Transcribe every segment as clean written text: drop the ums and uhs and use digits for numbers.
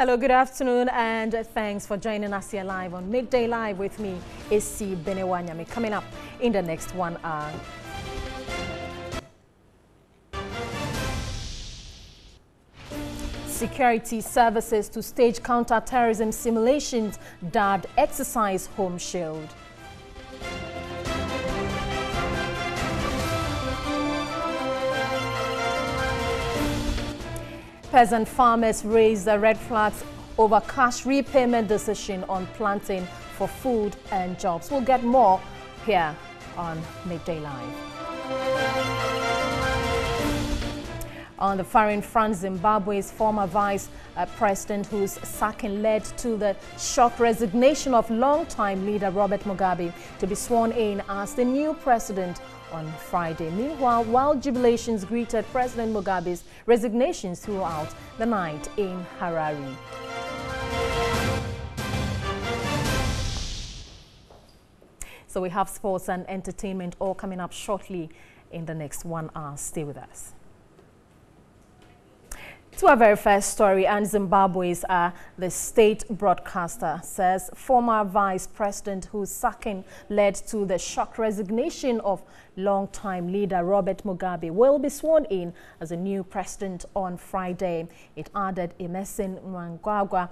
Hello, good afternoon, and thanks for joining us here live on Midday Live with me, AC Benewanyami. Coming up in the next 1 hour. Security services to stage counter-terrorism simulations dubbed Exercise Home Shield. Peasant farmers raise the red flags over cash repayment decision on planting for food and jobs. We'll get more here on Midday Live. On the foreign front, Zimbabwe's former vice president, whose sacking led to the shock resignation of longtime leader Robert Mugabe, to be sworn in as the new president on Friday. Meanwhile, while jubilations greeted President Mugabe's resignations throughout the night in Harare. So we have sports and entertainment all coming up shortly in the next 1 hour. Stay with us. To our very first story, and Zimbabwe's the state broadcaster says former vice president whose sacking led to the shock resignation of longtime leader Robert Mugabe will be sworn in as a new president on Friday. It added Emmerson Mnangagwa,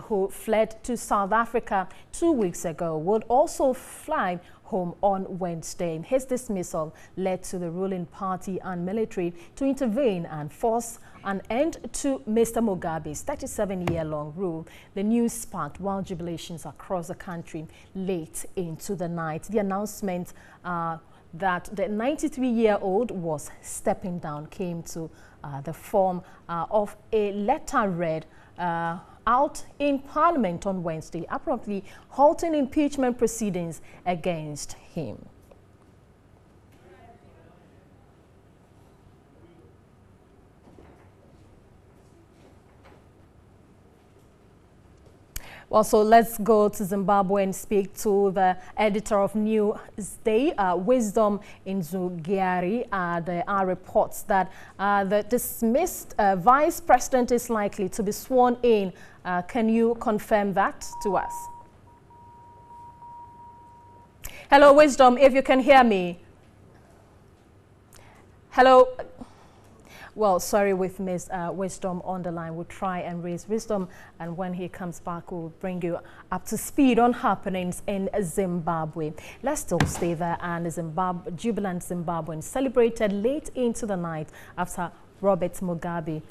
who fled to South Africa 2 weeks ago, would also fly home on Wednesday. His dismissal led to the ruling party and military to intervene and force an end to Mr. Mugabe's 37-year-long rule. The news sparked wild jubilations across the country late into the night. The announcement that the 93-year-old was stepping down came to the form of a letter read out in Parliament on Wednesday, abruptly halting impeachment proceedings against him. Well, so let's go to Zimbabwe and speak to the editor of Newsday, Wisdom Nzugari. There are reports that the dismissed vice president is likely to be sworn in. Can you confirm that to us? Hello, Wisdom, if you can hear me. Hello. Well, sorry, with Ms. Wisdom on the line. We'll try and raise Wisdom, and when he comes back, we'll bring you up to speed on happenings in Zimbabwe. Let's still stay there, and jubilant Zimbabweans celebrated late into the night after Robert Mugabe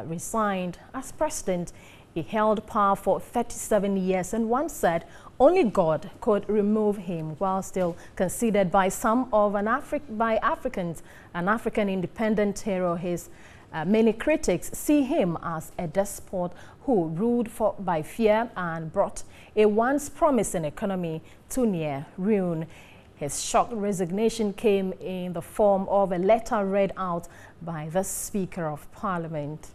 resigned as president. He held power for 37 years, and once said only God could remove him, while still considered by some of Africans an African independent hero. His many critics see him as a despot who ruled by fear and brought a once promising economy to near ruin. His shocked resignation came in the form of a letter read out by the Speaker of Parliament.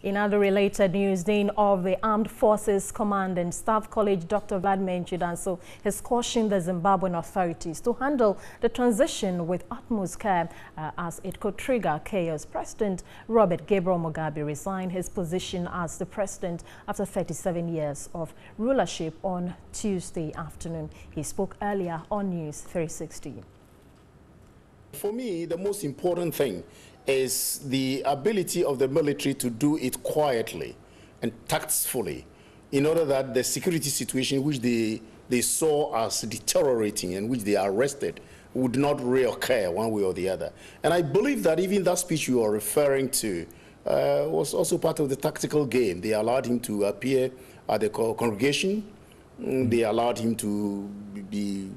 In other related news, Dean of the Armed Forces Command and Staff College, Dr. Vladimir Chidanso, has cautioned the Zimbabwean authorities to handle the transition with utmost care as it could trigger chaos. President Robert Gabriel Mugabe resigned his position as the president after 37 years of rulership on Tuesday afternoon. He spoke earlier on News 360. For me, the most important thing is the ability of the military to do it quietly and tactfully in order that the security situation which they saw as deteriorating and which they arrested would not reoccur one way or the other. And I believe that even that speech you are referring to was also part of the tactical game. They allowed him to appear at the congregation. They allowed him to be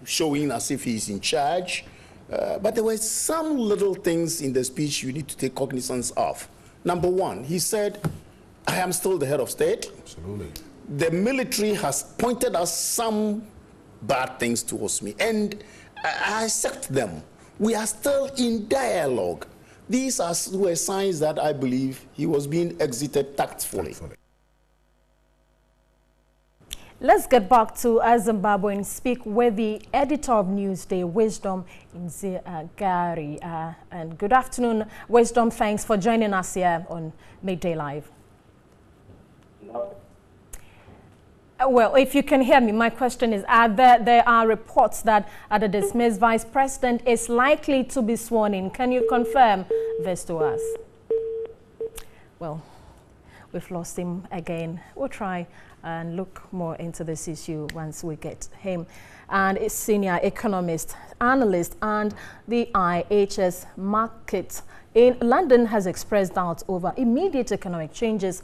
showing as if he's in charge. But there were some little things in the speech you need to take cognizance of. Number one, he said, I am still the head of state. Absolutely. The military has pointed out some bad things towards me, and I accept them. We are still in dialogue. These were signs that I believe he was being exited tactfully. Let's get back to Zimbabwe and speak with the editor of Newsday, Wisdom Nzigari. And good afternoon, Wisdom. Thanks for joining us here on Midday Live. Well, if you can hear me, my question is, there are reports that the dismissed vice president is likely to be sworn in. Can you confirm this to us? Well, we've lost him again. We'll try and look more into this issue once we get him. And a senior economist, analyst, and the IHS Markit in London has expressed doubt over immediate economic changes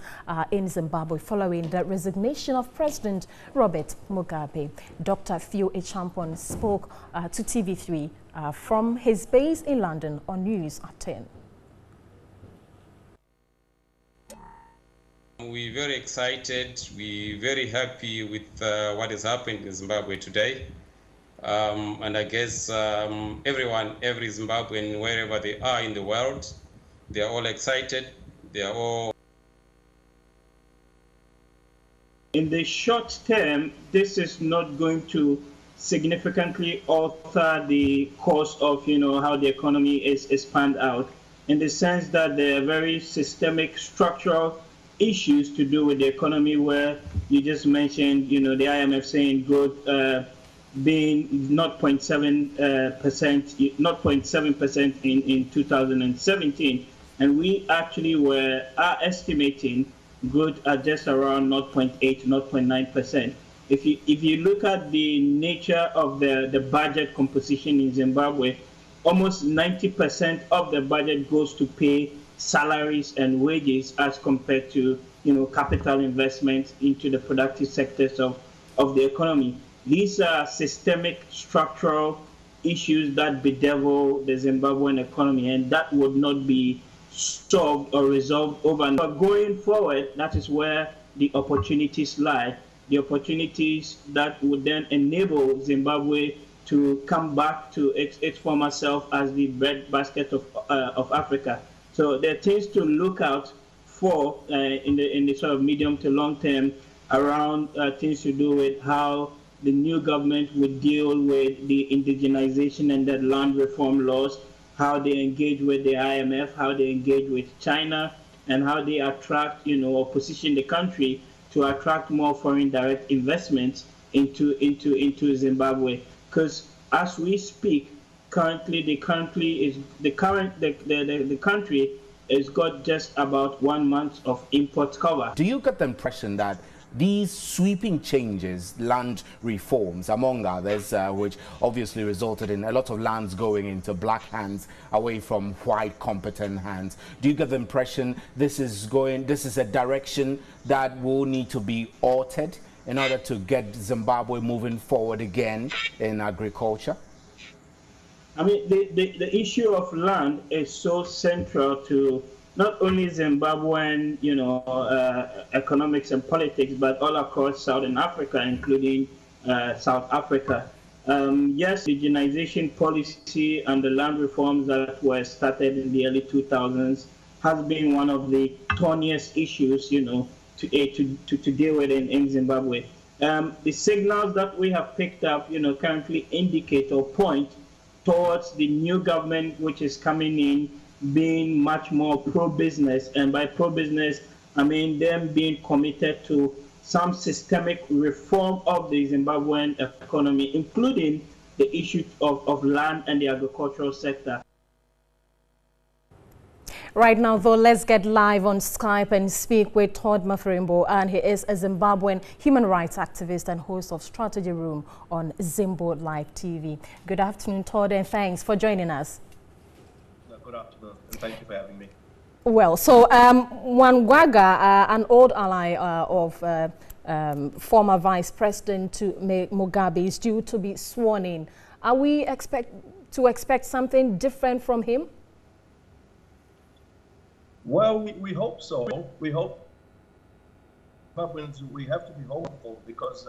in Zimbabwe following the resignation of President Robert Mugabe. Dr. Phil Echampon spoke to TV3 from his base in London on News at 10. We're very excited, we're very happy with what has happened in Zimbabwe today. And I guess every Zimbabwean, wherever they are in the world, they are all excited, they are all... In the short term, this is not going to significantly alter the course of, how the economy is panned out, in the sense that there are very systemic structural issues to do with the economy, where you just mentioned, the IMF saying growth being 0.7% in 2017, and we actually are estimating growth at just around 0.8, 0.9%. If you look at the nature of the budget composition in Zimbabwe, almost 90% of the budget goes to pay salaries and wages as compared to capital investments into the productive sectors of the economy. These are systemic structural issues that bedevil the Zimbabwean economy, and that would not be solved or resolved overnight. But going forward, that is where the opportunities lie, the opportunities that would then enable Zimbabwe to come back to its former self as the breadbasket of Africa. So there are things to look out for in the sort of medium to long term around things to do with how the new government would deal with the indigenization and the land reform laws, how they engage with the IMF, how they engage with China, and how they attract, or position the country to attract more foreign direct investments into Zimbabwe. Because as we speak, currently the country has got just about 1 month of import cover. Do you get the impression that these sweeping changes, land reforms, among others, which obviously resulted in a lot of lands going into black hands away from white competent hands, do you get the impression this is a direction that will need to be altered in order to get Zimbabwe moving forward again in agriculture? I mean, the issue of land is so central to not only Zimbabwean, economics and politics, but all across Southern Africa, including South Africa. Yes, the indigenization policy and the land reforms that were started in the early 2000s has been one of the thorniest issues, to deal with in Zimbabwe. The signals that we have picked up, currently indicate or point towards the new government which is coming in being much more pro-business, and by pro-business, I mean them being committed to some systemic reform of the Zimbabwean economy, including the issue of land and the agricultural sector. Right now, though, let's get live on Skype and speak with Todd Mafirimbo, and he is a Zimbabwean human rights activist and host of Strategy Room on Zimbo Live TV. Good afternoon, Todd, and thanks for joining us. Good afternoon, and thank you for having me. Well, so Mnangagwa, an old ally of former Vice President Mugabe, is due to be sworn in. Are we to expect something different from him? Well, we hope so. We hope. We have to be hopeful because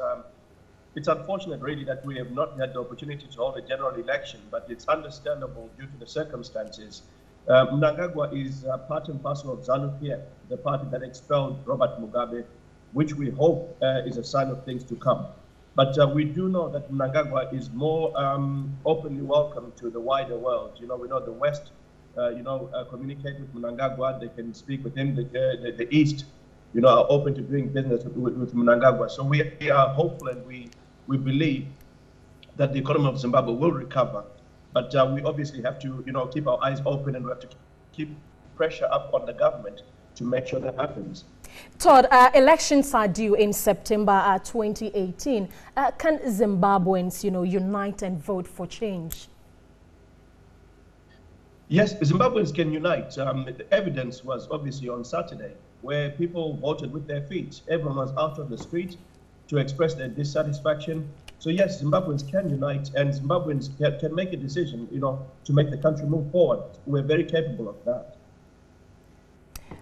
it's unfortunate, really, that we have not had the opportunity to hold a general election, but it's understandable due to the circumstances. Mnangagwa is part and parcel of ZANU-PF, the party that expelled Robert Mugabe which we hope is a sign of things to come. But we do know that Mnangagwa is more openly welcome to the wider world. You know, we know the West, communicate with Mnangagwa. They can speak with him. The East, are open to doing business with Mnangagwa. So we are hopeful, and we believe that the economy of Zimbabwe will recover. But we obviously have to, keep our eyes open, and we have to keep pressure up on the government to make sure that happens. Todd, elections are due in September 2018. Can Zimbabweans, unite and vote for change? Yes, Zimbabweans can unite. The evidence was obviously on Saturday, where people voted with their feet. Everyone was out on the street to express their dissatisfaction. So yes, Zimbabweans can unite, and Zimbabweans can make a decision, to make the country move forward. We're very capable of that.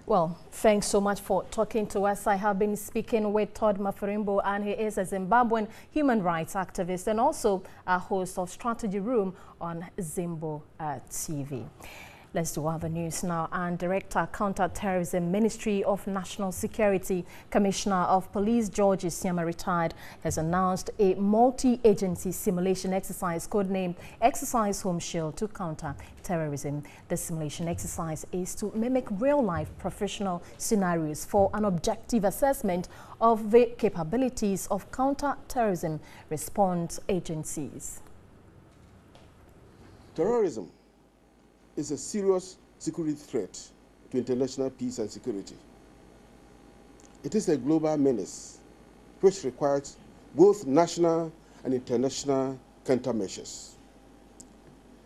Well, thanks so much for talking to us. I have been speaking with Todd Mafurimbo, and he is a Zimbabwean human rights activist and also a host of Strategy Room on Zimbo TV. Let's do other news now. And Director, Counter-Terrorism, Ministry of National Security, Commissioner of Police George Isiama, retired, has announced a multi-agency simulation exercise codenamed Exercise Home Shield to counter terrorism. The simulation exercise is to mimic real-life professional scenarios for an objective assessment of the capabilities of counter-terrorism response agencies. Terrorism is a serious security threat to international peace and security. It is a global menace which requires both national and international countermeasures.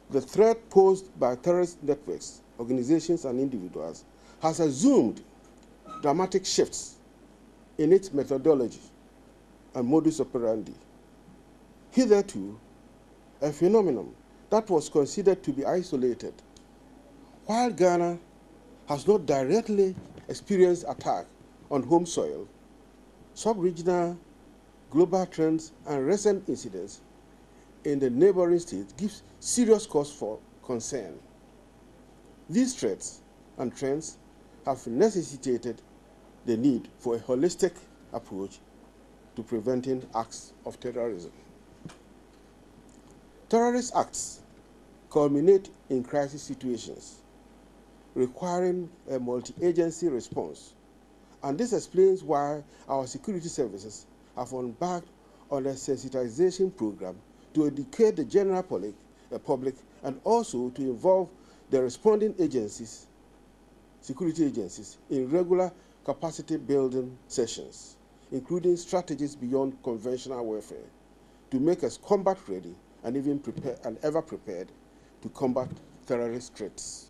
The threat posed by terrorist networks, organizations, and individuals has assumed dramatic shifts in its methodology and modus operandi. Hitherto, a phenomenon that was considered to be isolated. While Ghana has not directly experienced attack on home soil, sub-regional global trends and recent incidents in the neighboring states gives serious cause for concern. These threats and trends have necessitated the need for a holistic approach to preventing acts of terrorism. Terrorist acts culminate in crisis situations, requiring a multi-agency response. And this explains why our security services have embarked on a sensitization program to educate the general public and also to involve the responding agencies, security agencies, in regular capacity building sessions, including strategies beyond conventional warfare, to make us combat ready and even prepared and ever prepared to combat terrorist threats.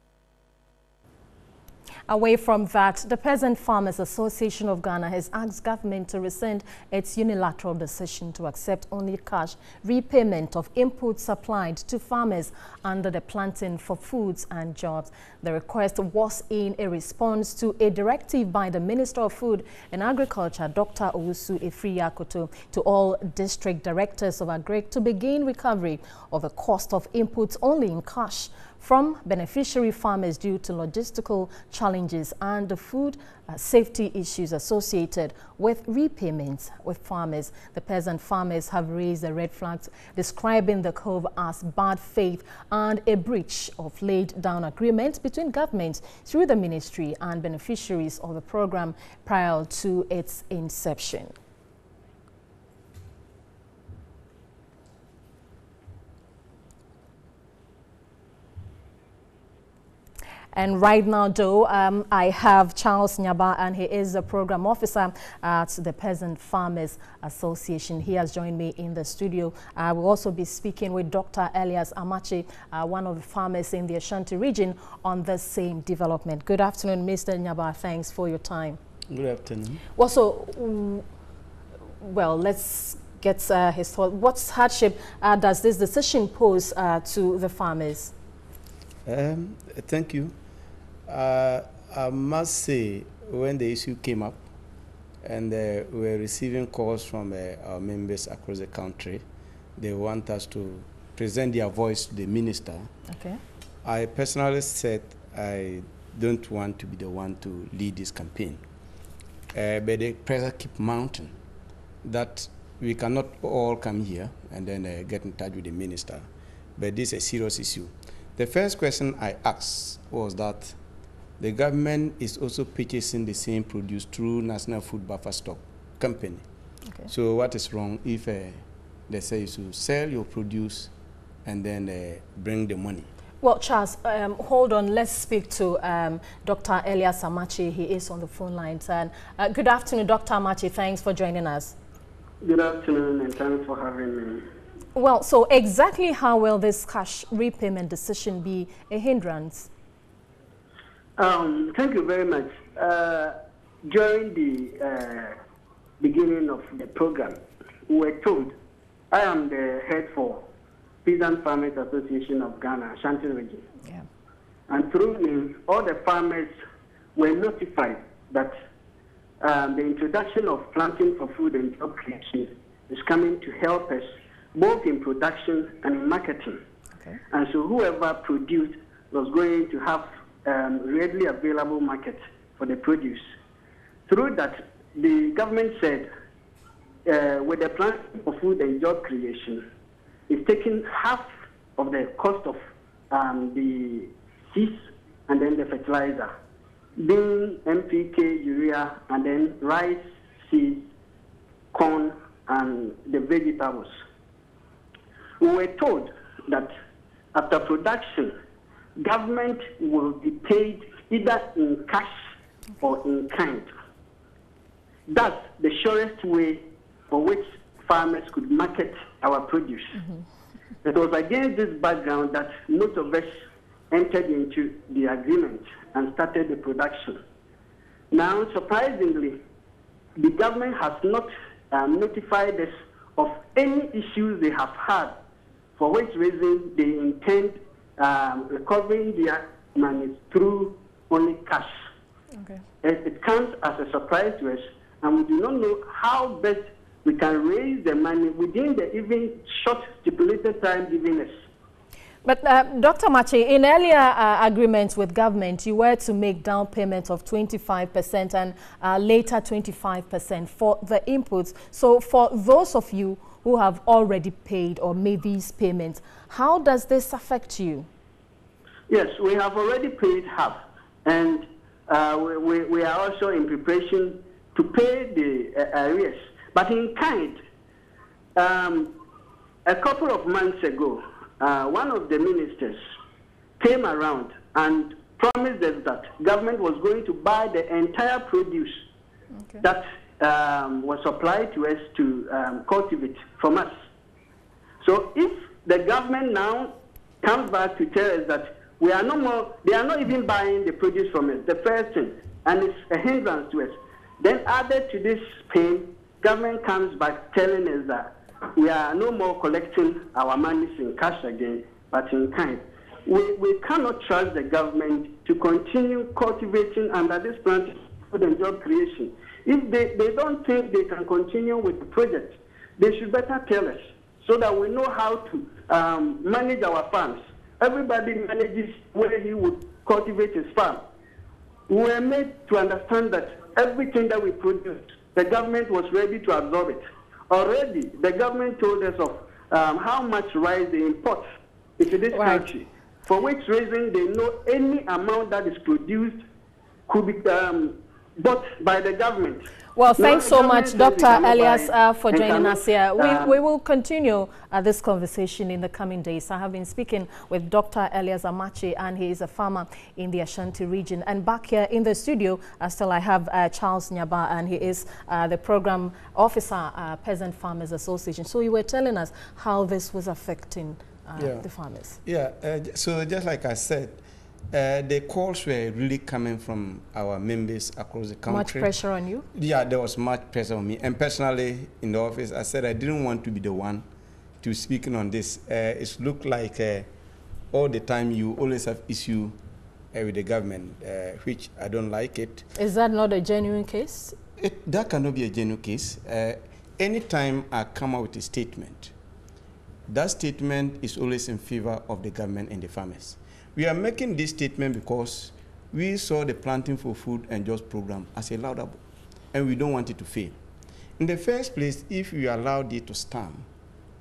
Away from that, the Peasant Farmers Association of Ghana has asked government to rescind its unilateral decision to accept only cash repayment of inputs supplied to farmers under the Planting for Foods and Jobs. The request was in a response to a directive by the Minister of Food and Agriculture, Dr. Owusu Efriakoto, to all district directors of Agric to begin recovery of the cost of inputs only in cash from beneficiary farmers due to logistical challenges and the food safety issues associated with repayments with farmers. The peasant farmers have raised the red flags, describing the cove as bad faith and a breach of laid down agreements between governments through the ministry and beneficiaries of the program prior to its inception. And right now, Joe, I have Charles Nyaba, and he is the program officer at the Peasant Farmers Association. He has joined me in the studio. I will also be speaking with Dr. Elias Amache, one of the farmers in the Ashanti region, on the same development. Good afternoon, Mr. Nyaba. Thanks for your time. Good afternoon. Well, let's get his thought. What hardship does this decision pose to the farmers? Thank you. I must say, when the issue came up and we're receiving calls from our members across the country, they want us to present their voice to the minister. Okay. I personally said I don't want to be the one to lead this campaign. but the pressure keep mounting that we cannot all come here and then get in touch with the minister. But this is a serious issue. The first question I asked was that the government is also purchasing the same produce through National Food Buffer Stock Company. Okay. So what is wrong if they say you should sell your produce and then bring the money? Well, Charles, hold on. Let's speak to Dr. Elias Amache. He is on the phone lines. And good afternoon, Dr. Amache. Thanks for joining us. Good afternoon, and thanks for having me. Well, so exactly how will this cash repayment decision be a hindrance? Thank you very much. During the beginning of the program, we were told, I am the head for Peasant Farmers Association of Ghana, Ashanti region. Yeah. And through me, all the farmers were notified that the introduction of planting for food and job creation is coming to help us both in production and in marketing. Okay. And so whoever produced was going to have readily available market for the produce. Through that, the government said, with the planting for food and job creation, it's taking half of the cost of the seeds and then the fertilizer, being NPK, urea, and then rice, seeds, corn, and the vegetables. We were told that after production, government will be paid either in cash or in kind. That's the surest way for which farmers could market our produce. Mm-hmm. It was against this background that most of us entered into the agreement and started the production. Now, surprisingly, the government has not notified us of any issues they have had, for which reason they intend recovering their money through only cash. Okay. It comes as a surprise to us, and we do not know how best we can raise the money within the even short stipulated time given us. But Dr. Amache, in earlier agreements with government, you were to make down payments of 25% and later 25% for the inputs. So for those of you who have already paid or made these payments, how does this affect you? Yes, we have already paid half, and we are also in preparation to pay the arrears. But in kind, a couple of months ago, one of the ministers came around and promised us that government was going to buy the entire produce that was supplied to us to cultivate from us. So if the government now comes back to tell us that we are no more, they are not even buying the produce from us, the first thing, and it's a hindrance to us, then added to this pain, government comes back telling us that we are no more collecting our monies in cash again, but in kind. We cannot trust the government to continue cultivating under this plan food and job creation. If they don't think they can continue with the project, they should better tell us so that we know how to manage our farms. Everybody manages where he would cultivate his farm. We were made to understand that everything that we produce, the government was ready to absorb it. Already, the government told us of how much rice they import into this country, for which reason they know any amount that is produced could be bought by the government. Well, thanks so much, Dr. Elias, for joining us here. We will continue this conversation in the coming days. I have been speaking with Dr. Elias Amache, and he is a farmer in the Ashanti region. And back here in the studio, still I have Charles Nyaba, and he is the program officer, Peasant Farmers Association. So you were telling us how this was affecting the farmers. Yeah, so just like I said, the calls were really coming from our members across the country. Much pressure on you? Yeah, there was much pressure on me. And personally, in the office, I said I didn't want to be the one to speaking on this. It looked like all the time you always have issue with the government, which I don't like it. Is that not a genuine case? That cannot be a genuine case. Anytime I come out with a statement, that statement is always in favor of the government and the farmers. We are making this statement because we saw the Planting for Food and Jobs program as a laudable. and we don't want it to fail. In the first place, if we allow it to stand,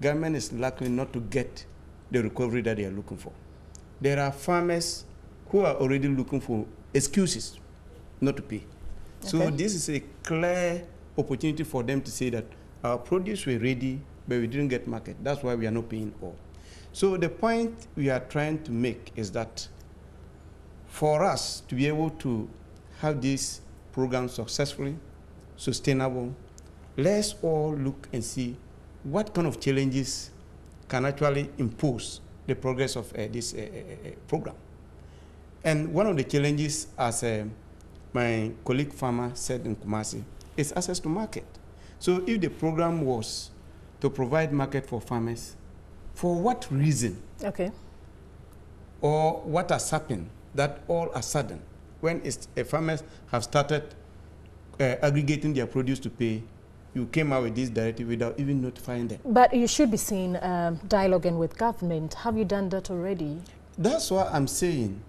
government is likely not to get the recovery that they are looking for. There are farmers who are already looking for excuses not to pay. Okay. So this is a clear opportunity for them to say that our produce were ready, but we didn't get market. That's why we are not paying all. So the point we are trying to make is that for us to be able to have this program successfully, sustainable, let's all look and see what kind of challenges can actually impose the progress of this program. And one of the challenges, as my colleague farmer said in Kumasi, is access to market. So if the program was to provide market for farmers, for what reason? Okay. Or what has happened that all of a sudden, when farmers have started aggregating their produce to pay, you came out with this directive without even notifying them. But you should be seeing dialoguing with government. Have you done that already? That's what I'm saying.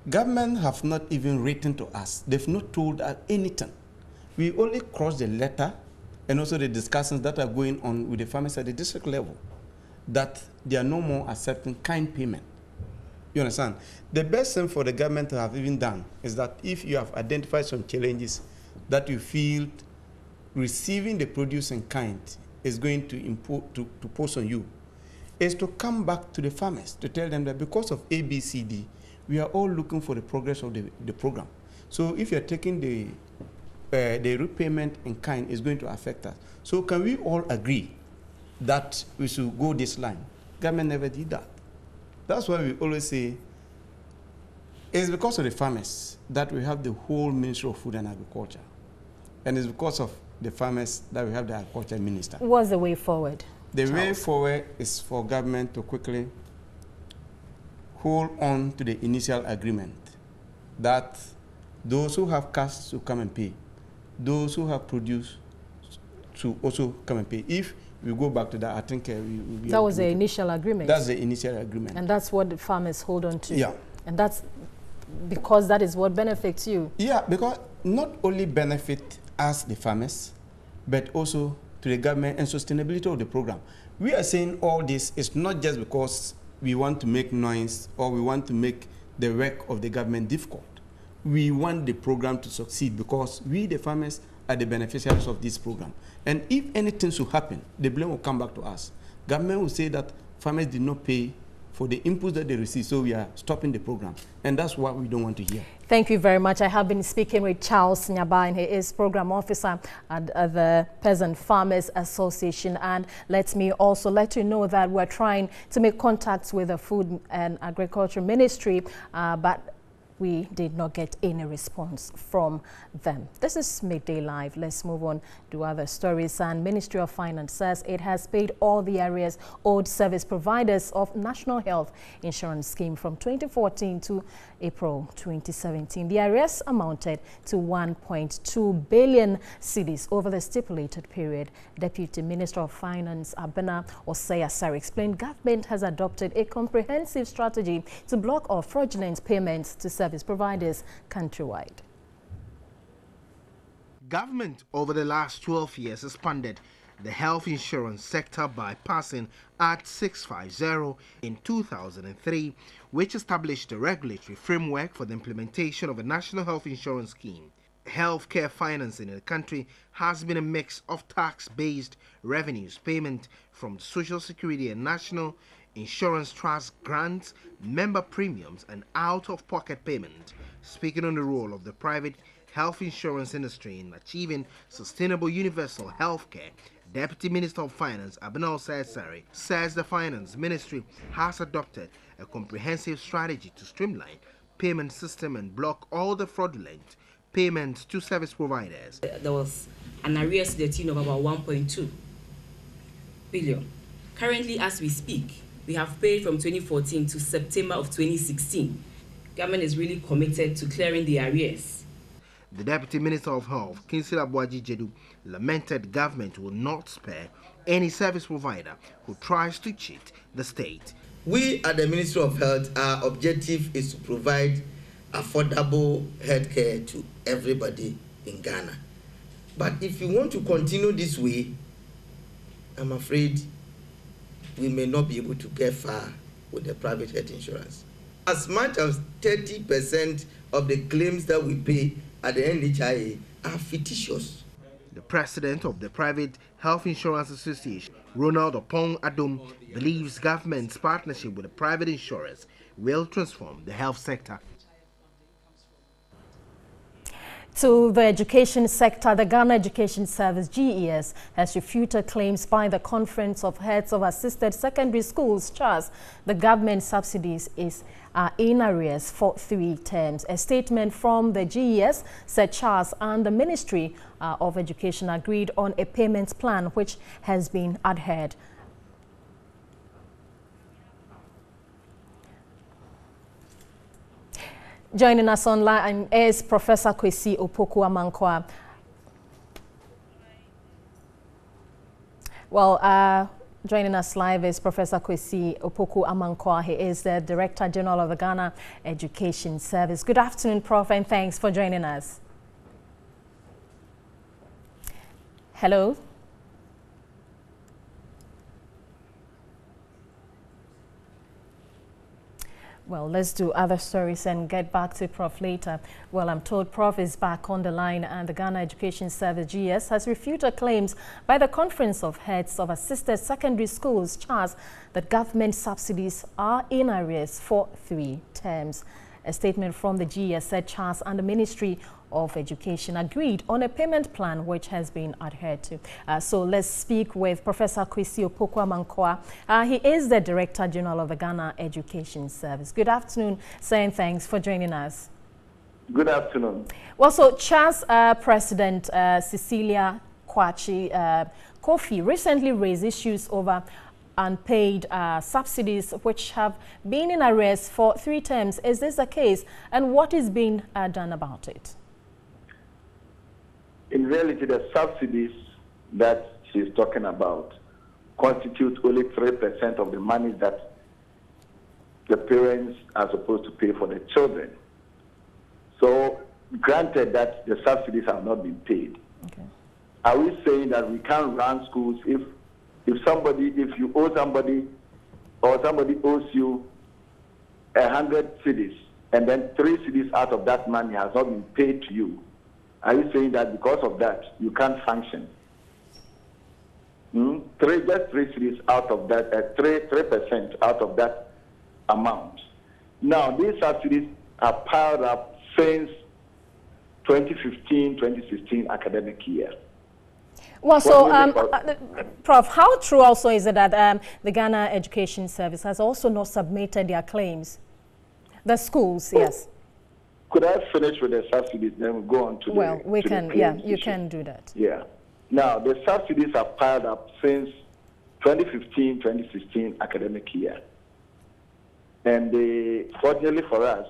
Government have not even written to us. They've not told us anything. We only crossed the letter and also the discussions that are going on with the farmers at the district level, that they are no more accepting kind payment. You understand? The best thing for the government to have even done is that if you have identified some challenges that you feel receiving the produce in kind is going to pose on you, is to come back to the farmers to tell them that because of ABCD, we are all looking for the progress of the program. So if you're taking the repayment in kind, is going to affect us. So can we all agree that we should go this line? Government never did that. That's why we always say it's because of the farmers that we have the whole Ministry of Food and Agriculture. And it's because of the farmers that we have the Agriculture Minister. What's the way forward? The way forward is for government to quickly hold on to the initial agreement that those who have cash to come and pay, those who have produce to also come and pay. If we go back to that, I think that was the initial agreement. That's the initial agreement. And that's what the farmers hold on to. Yeah. And that's because that is what benefits you. Yeah, because not only benefit us, the farmers, but also to the government and sustainability of the program. We are saying all this is not just because we want to make noise or we want to make the work of the government difficult. We want the program to succeed because we, the farmers, are the beneficiaries of this program. And if anything should happen, the blame will come back to us. Government will say that farmers did not pay for the inputs that they received, so we are stopping the program. And that's what we don't want to hear. Thank you very much. I have been speaking with Charles Nyaba, and he is Program Officer at the Peasant Farmers Association. And let me also let you know that we're trying to make contacts with the Food and Agriculture Ministry, but we did not get any response from them. This is Midday Live. Let's move on to other stories. And Ministry of Finance says it has paid all the arrears owed service providers of National Health Insurance Scheme from 2014 to April 2017. The arrears amounted to 1.2 billion cedis over the stipulated period. Deputy Minister of Finance Abena Osei-Asare explained government has adopted a comprehensive strategy to block off fraudulent payments to service providers countrywide. Government over the last 12 years expanded the health insurance sector by passing Act 650 in 2003, which established a regulatory framework for the implementation of a national health insurance scheme. Healthcare financing in the country has been a mix of tax-based revenues, payment from Social Security and National Insurance Trust grants, member premiums, and out-of-pocket payment. Speaking on the role of the private health insurance industry in achieving sustainable universal health care, Deputy Minister of Finance Abena Osei-Asare says the Finance Ministry has adopted a comprehensive strategy to streamline payment system and block all the fraudulent payments to service providers. There was an arrears to the tune of about 1.2 billion. Currently, as we speak, we have paid from 2014 to September of 2016. Government is really committed to clearing the arrears. The Deputy Minister of Health, Kingsley Abuaji-Jedu, lamented government will not spare any service provider who tries to cheat the state. We at the Ministry of Health, our objective is to provide affordable health care to everybody in Ghana. But if you want to continue this way, I'm afraid we may not be able to get far with the private health insurance. As much as 30% of the claims that we pay at the NHIA are fictitious. The president of the Private Health Insurance Association, Ronald Opong Adom, believes government's partnership with the private insurers will transform the health sector. To the education sector, the Ghana Education Service, GES, has refuted claims by the Conference of Heads of Assisted Secondary Schools, CHAS, the government subsidies are in arrears for 3 terms. A statement from the GES said CHAS and the Ministry of Education agreed on a payment plan which has been adhered. Joining us online is Professor Kwesi Opoku-Amankwah. Well, joining us live is Professor Kwesi Opoku-Amankwah. He is the Director General of the Ghana Education Service. Good afternoon, Prof, and thanks for joining us. Hello. Well, let's do other stories and get back to Prof later. Well, I'm told Prof is back on the line, and the Ghana Education Service, GS, has refuted claims by the Conference of Heads of Assisted Secondary Schools, CHAS, that government subsidies are in arrears for 3 terms. A statement from the GS said CHAS and the Ministry of Education agreed on a payment plan which has been adhered to. So let's speak with Professor Kwesi Opoku-Amankwah. He is the Director General of the Ghana Education Service. Good afternoon, sir, and thanks for joining us. Good afternoon. Well, so CHAS President Cecilia Kwakye Kofi recently raised issues over unpaid subsidies which have been in arrears for 3 terms. Is this the case, and what is being done about it? In reality, the subsidies that she's talking about constitute only 3% of the money that the parents are supposed to pay for the children. So, granted that the subsidies have not been paid, okay, are we saying that we can't run schools if you owe somebody or somebody owes you 100 cedis and then 3 cedis out of that money has not been paid to you? Are you saying that because of that you can't function? Just 3 cedis out of that, 3% out of that amount. Now these subsidies are piled up since 2015-2016 academic year. Well, so, Prof, how true also is it that the Ghana Education Service has also not submitted their claims? The schools, yes. Could I finish with the subsidies, then we'll go on to well, we can, yeah, you can do that. Yeah. Now, the subsidies are piled up since 2015-2016 academic year. And fortunately for us,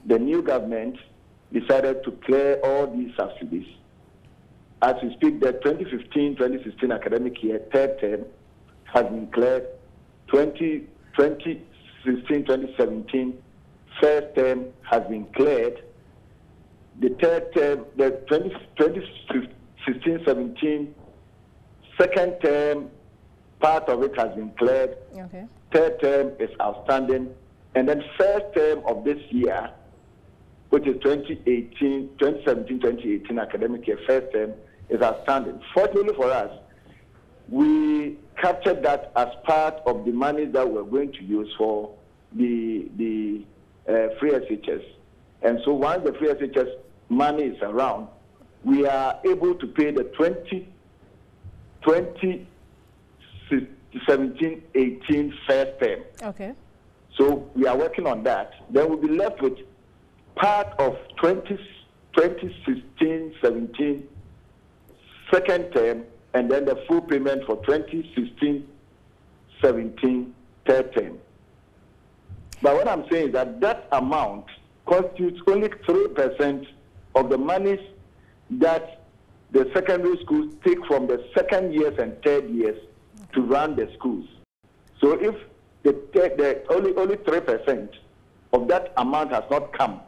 the new government decided to clear all these subsidies. As we speak, the 2015-2016 academic year, 3rd term, has been cleared. 2016-2017, 1st term has been cleared. The 3rd term, the 2016-17, 2nd term, part of it has been cleared. Okay. 3rd term is outstanding. And then 1st term of this year, which is 2017-2018 academic year, 1st term, is outstanding. Fortunately for us, we captured that as part of the money that we're going to use for the free SHS. And so once the free SHS money is around, we are able to pay the 2017-18 first term. Okay. So we are working on that. Then we'll be left with part of 2016-17 second term, and then the full payment for 2016-17 third term. But what I'm saying is that that amount constitutes only 3% of the monies that the secondary schools take from the 2nd years and 3rd years to run the schools. So if the only 3% of that amount has not come,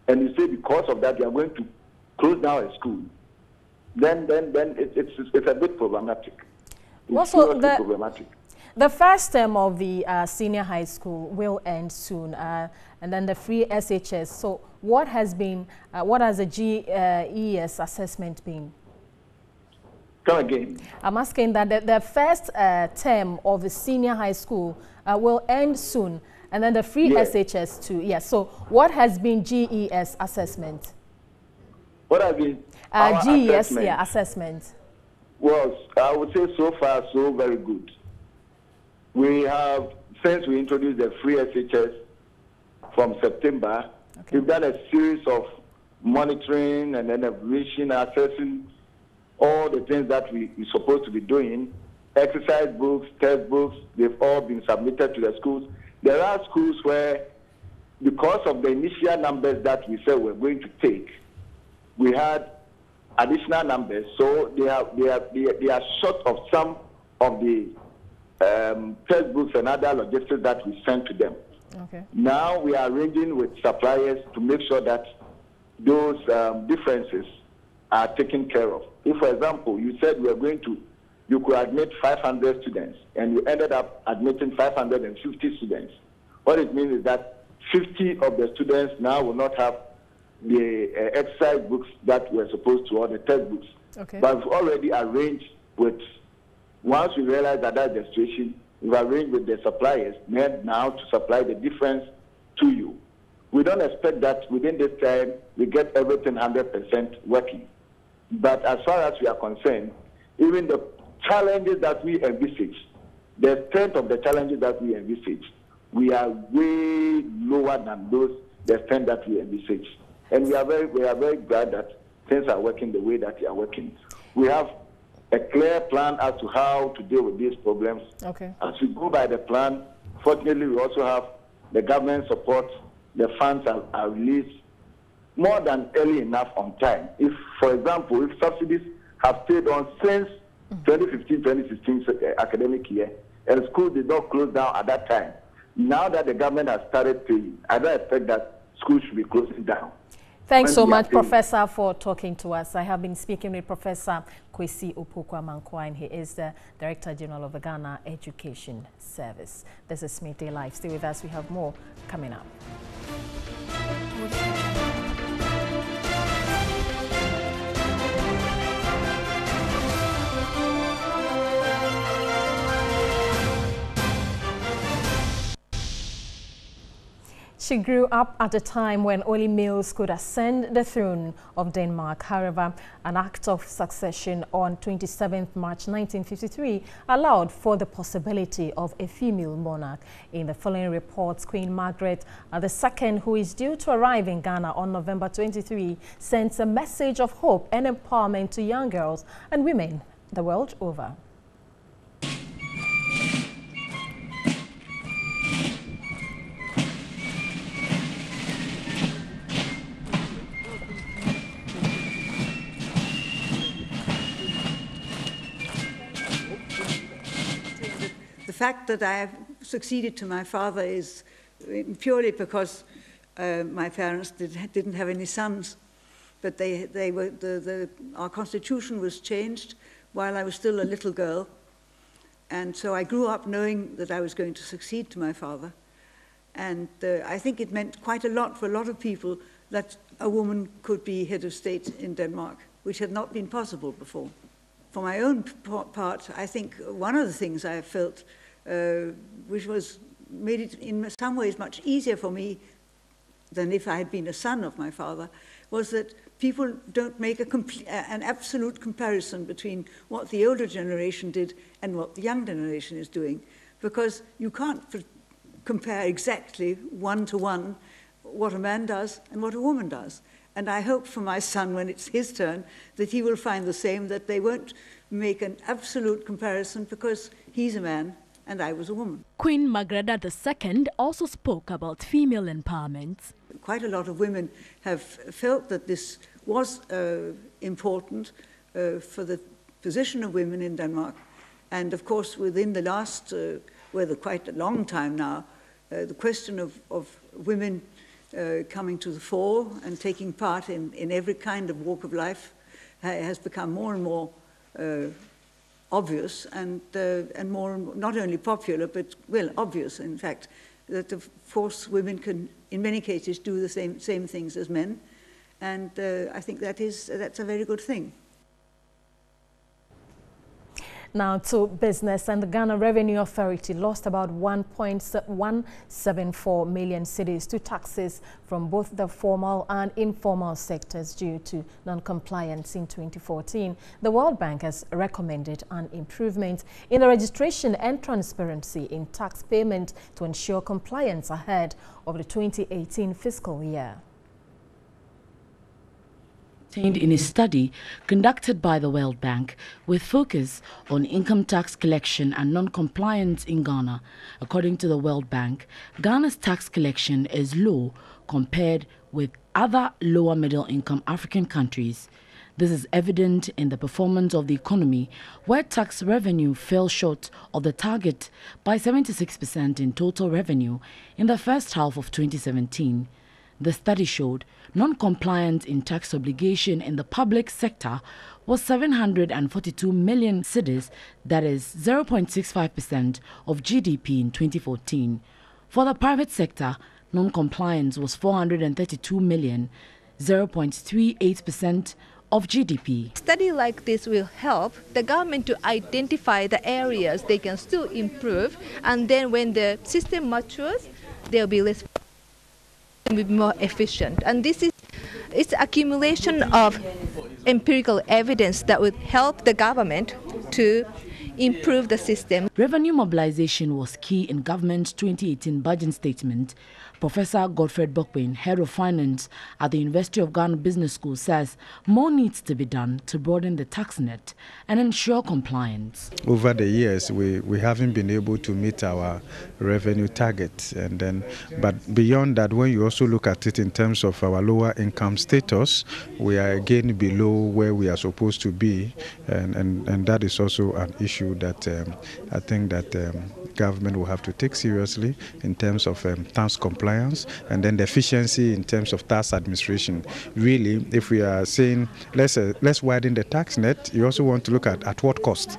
and you say because of that you are going to close down a school, then it's a bit problematic. It's Also, problematic. The first term of the senior high school will end soon, and then the free SHS. So what has the GES assessment been? Come again. I'm asking that the first term of the senior high school will end soon, and then the free SHS too. Yes. So what has been GES assessment? What has been GES assessment? Well, I would say so far so very good. We have, since we introduced the free SHS from September, we've done a series of monitoring and then evaluation, assessing all the things that we're supposed to be doing. Exercise books, textbooks, they've all been submitted to the schools. There are schools where, because of the initial numbers that we said we're going to take, we had additional numbers, so they are short of some of the textbooks and other logistics that we sent to them. Okay. Now we are arranging with suppliers to make sure that those differences are taken care of. If, for example, you said you could admit 500 students and you ended up admitting 550 students, what it means is that 50 of the students now will not have the exercise books that were supposed to, or the textbooks. Okay. But we've already arranged with, once we realize that that's the situation, we've arranged with the suppliers now to supply the difference to you. We don't expect that within this time we get everything 100% working. But as far as we are concerned, even the challenges that we envisage, the strength of the challenges that we envisage, we are way lower than the extent that we envisage. And we are very glad that things are working the way that they are working. We have a clear plan as to how to deal with these problems. Okay. As we go by the plan, fortunately, we also have the government support. The funds are released more than early enough on time. If, for example, if subsidies have stayed on since 2015-2016 academic year, and schools did not close down at that time, now that the government has started paying, I don't expect that schools should be closing down. Thanks so much, Professor, for talking to us. I have been speaking with Professor Kwesi Opoku-Amankwah, and he is the Director General of the Ghana Education Service. This is Midday Live. Stay with us. We have more coming up. She grew up at a time when only males could ascend the throne of Denmark. However, an act of succession on 27th March 1953 allowed for the possibility of a female monarch. In the following reports, Queen Margaret II, who is due to arrive in Ghana on November 23, sends a message of hope and empowerment to young girls and women the world over. The fact that I have succeeded to my father is purely because my parents didn't have any sons, but our constitution was changed while I was still a little girl, and so I grew up knowing that I was going to succeed to my father, and I think it meant quite a lot for a lot of people that a woman could be head of state in Denmark, which had not been possible before. For my own part, I think one of the things I have felt which made it in some ways much easier for me than if I had been a son of my father, was that people don't make an absolute comparison between what the older generation did and what the young generation is doing, because you can't compare exactly one-to-one what a man does and what a woman does. And I hope for my son, when it's his turn, that he will find the same, that they won't make an absolute comparison because he's a man and I was a woman. Queen Margaret II also spoke about female empowerment. Quite a lot of women have felt that this was important for the position of women in Denmark. And of course, within the last, quite a long time now, the question of women coming to the fore and taking part in every kind of walk of life has become more and more obvious and more not only popular, but, well, obvious, in fact, that of course women can, in many cases, do the same things as men. And I think that's a very good thing. Now to business, and the Ghana Revenue Authority lost about 1.174 million cedis to taxes from both the formal and informal sectors due to non-compliance in 2014. The World Bank has recommended an improvement in the registration and transparency in tax payment to ensure compliance ahead of the 2018 fiscal year. In a study conducted by the World Bank with focus on income tax collection and non-compliance in Ghana. According to the World Bank, Ghana's tax collection is low compared with other lower middle income African countries. This is evident in the performance of the economy, where tax revenue fell short of the target by 76% in total revenue in the first half of 2017. The study showed non-compliance in tax obligation in the public sector was 742 million cedis, that is 0.65% of GDP in 2014. For the private sector, non-compliance was 432 million, 0.38% of GDP. A study like this will help the government to identify the areas they can still improve, and then when the system matures, they'll be less will be more efficient. And this is it's accumulation of empirical evidence that would help the government to improve the system. Revenue mobilization was key in government's 2018 budget statement. Professor Godfred Bokpin, head of finance at the University of Ghana Business School, says more needs to be done to broaden the tax net and ensure compliance. Over the years, we haven't been able to meet our revenue targets, but beyond that, when you also look at it in terms of our lower income status, we are again below where we are supposed to be, and that is also an issue that I think that government will have to take seriously in terms of tax compliance, and then the efficiency in terms of tax administration. Really, if we are saying let's widen the tax net, you also want to look at what cost.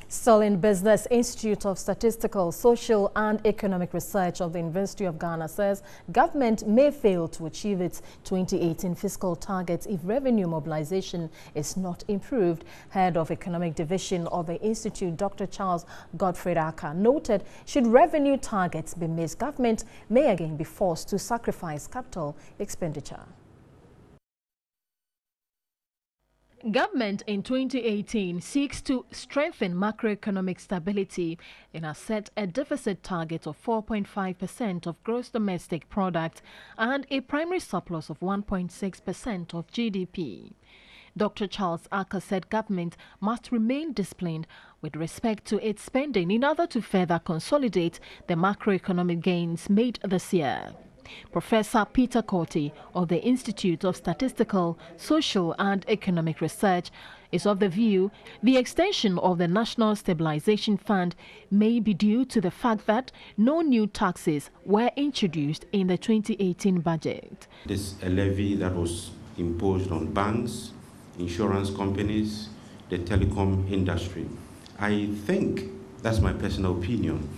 Still in business, Institute of Statistical, Social and Economic Research of the University of Ghana says government may fail to achieve its 2018 fiscal targets if revenue mobilization is not improved. Head of Economic Division of the Institute, Dr. Charles Godfred Aka, noted should revenue targets be missed, government may again be forced to sacrifice capital expenditure. Government in 2018 seeks to strengthen macroeconomic stability and has set a deficit target of 4.5% of gross domestic product and a primary surplus of 1.6% of GDP. Dr. Charles Aka said government must remain disciplined with respect to its spending in order to further consolidate the macroeconomic gains made this year. Professor Peter Korte of the Institute of Statistical, Social and Economic Research is of the view the extension of the National Stabilization Fund may be due to the fact that no new taxes were introduced in the 2018 budget. This a levy that was imposed on banks, insurance companies, the telecom industry. I think, that's my personal opinion,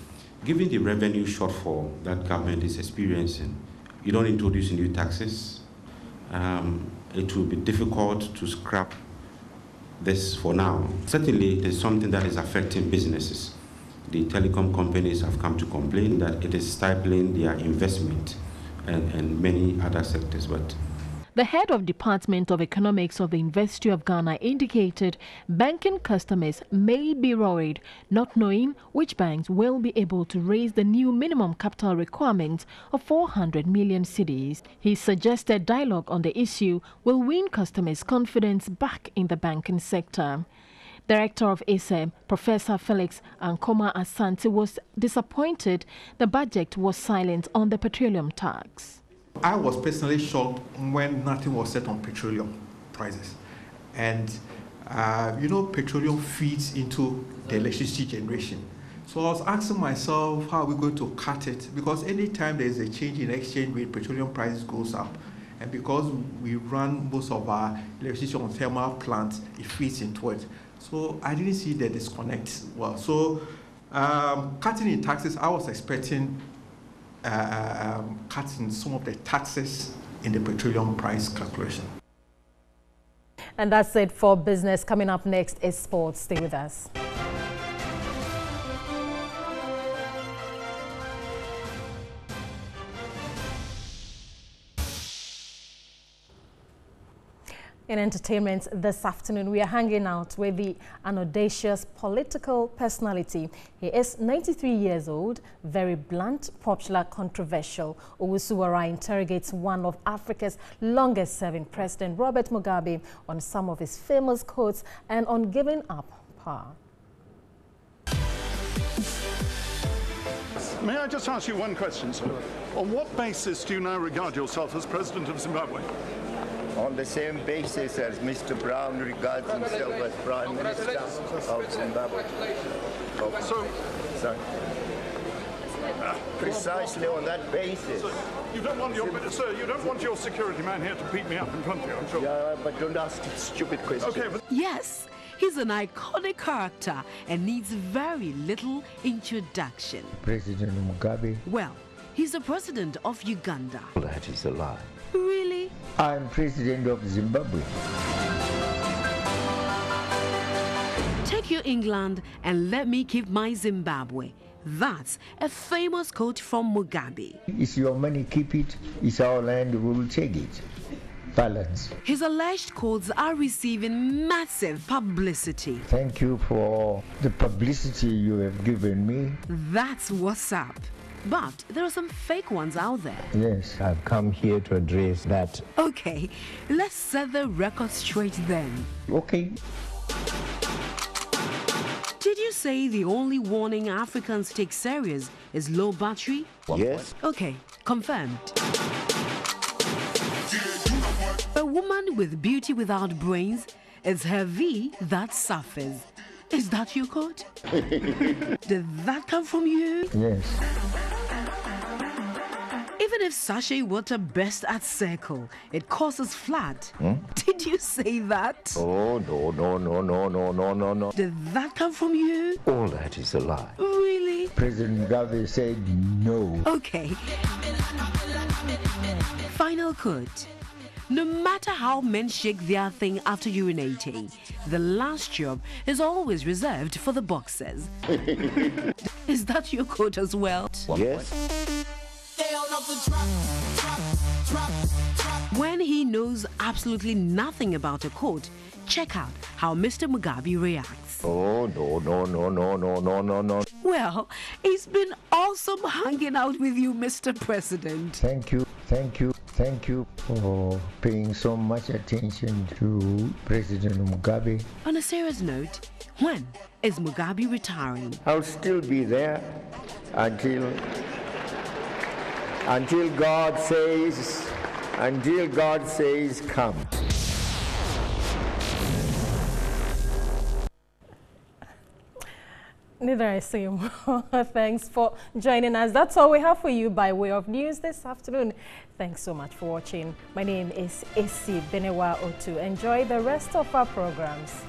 given the revenue shortfall that government is experiencing, you don't introduce new taxes. It will be difficult to scrap this for now. Certainly, there's something that is affecting businesses. The telecom companies have come to complain that it is stifling their investment and many other sectors. But the head of Department of Economics of the University of Ghana indicated banking customers may be worried, not knowing which banks will be able to raise the new minimum capital requirement of 400 million cedis. He suggested dialogue on the issue will win customers' confidence back in the banking sector. Director of ASEM, Professor Felix Ankoma Asante, was disappointed the budget was silent on the petroleum tax. I was personally shocked when nothing was said on petroleum prices. And, petroleum feeds into the electricity generation. So I was asking myself, how are we going to cut it? Because anytime there is a change in exchange rate, petroleum prices goes up. And because we run most of our electricity on thermal plants, it feeds into it. So I didn't see the disconnect well. So cutting in taxes, I was expecting cutting some of the taxes in the petroleum price calculation. And that's it for business. Coming up next is sports. Stay with us. In entertainment this afternoon, we are hanging out with an audacious political personality. He is 93 years old, very blunt, popular, controversial. Owusu Wara interrogates one of Africa's longest-serving president, Robert Mugabe, on some of his famous quotes and on giving up power. May I just ask you one question, sir? On what basis do you now regard yourself as president of Zimbabwe? On the same basis as Mr. Brown regards himself as Prime Minister of Zimbabwe. So, sorry. Precisely on that basis. Sir, you don't want your security man here to beat me up in front of you, I'm sure. Yeah, but don't ask stupid questions. Okay, but yes, he's an iconic character and needs very little introduction. President Mugabe. Well, he's the president of Uganda. That is a lie. Really? I'm president of Zimbabwe. Take your England and let me keep my Zimbabwe. That's a famous quote from Mugabe. It's your money, keep it. It's our land, we will take it. Balance. His alleged quotes are receiving massive publicity. Thank you for the publicity you have given me. That's what's up. But there are some fake ones out there. Yes, I've come here to address that. Okay, let's set the record straight then. Okay. Did you say the only warning Africans take serious is low battery? Yes. Okay, confirmed. A woman with beauty without brains is her V that suffers. Is that your quote? Did that come from you? Yes. Even if sachet water bursts at circle, it causes flood. Did you say that? Oh, no. Did that come from you? All that is a lie. Really? President Mugabe said no. Okay. Final quote. No matter how men shake their thing after urinating, the last job is always reserved for the boxers. Is that your quote as well? Yes. When he knows absolutely nothing about a quote, check out how Mr. Mugabe reacts. Oh, no. Well, it's been awesome hanging out with you, Mr. President. Thank you for paying so much attention to President Mugabe. On a serious note, when is Mugabe retiring? I'll still be there until God says come. Neither I say more. Thanks for joining us. That's all we have for you by way of news this afternoon. Thanks so much for watching. My name is Esi Benewa Otu. Enjoy the rest of our programs.